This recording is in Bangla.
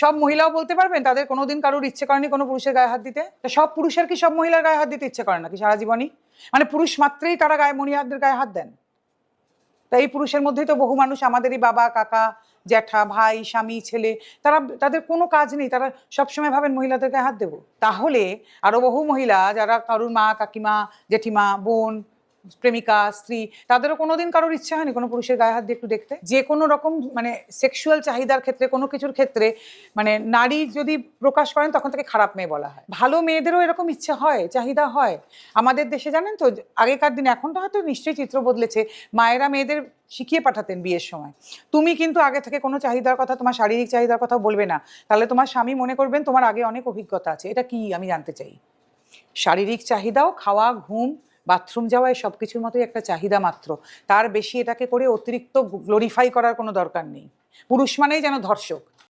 সব মহিলাও বলতে পারবেন তাদের কোনোদিন কারোর ইচ্ছে করেনি কোনো পুরুষের গায়ে হাত দিতে? তা সব পুরুষের কি সব মহিলার গায়ে হাত দিতে ইচ্ছে করে নাকি সারা জীবনই? মানে পুরুষ মাত্রেই তারা মহিলাদের গায়ে হাত দেন? তা এই পুরুষের মধ্যেই তো বহু মানুষ আমাদেরই বাবা, কাকা, জ্যাঠা, ভাই, স্বামী, ছেলে, তাদের কোনো কাজ নেই, তারা সবসময় ভাবেন মহিলাদের গায়ে হাত দেবো। তাহলে আরো বহু মহিলা যারা কারুর মা, কাকিমা, জেঠিমা, বোন, প্রেমিকা, স্ত্রী, তাদেরও কোনোদিন কারোর ইচ্ছা হয়নি কোনো পুরুষের গায়ে হাত দিয়ে একটু দেখতে? যে কোনো রকম মানে সেক্সুয়াল চাহিদার ক্ষেত্রে কোনো কিছুর ক্ষেত্রে মানে নারী যদি প্রকাশ করেন তখন তাকে খারাপ মেয়ে বলা হয়। ভালো মেয়েদেরও এরকম ইচ্ছে হয়, চাহিদা হয় আমাদের দেশে, জানেন তো? আগেকার দিনে, এখন তো হয়তো নিশ্চয়ই চিত্র বদলেছে, মায়েরা মেয়েদের শিখিয়ে পাঠাতেন বিয়ের সময়, তুমি কিন্তু আগে থেকে কোনো চাহিদার কথা, তোমার শারীরিক চাহিদার কথা বলবে না, তাহলে তোমার স্বামী মনে করবেন তোমার আগে অনেক অভিজ্ঞতা আছে। এটা কি আমি জানতে চাই। শারীরিক চাহিদাও খাওয়া, ঘুম, বাথরুম যাওয়া, এই সব কিছুর মতোই একটা চাহিদা মাত্র, তার বেশি এটাকে করে অতিরিক্ত গ্লোরিফাই করার কোনো দরকার নেই। পুরুষ মানেই যেন ধর্ষক।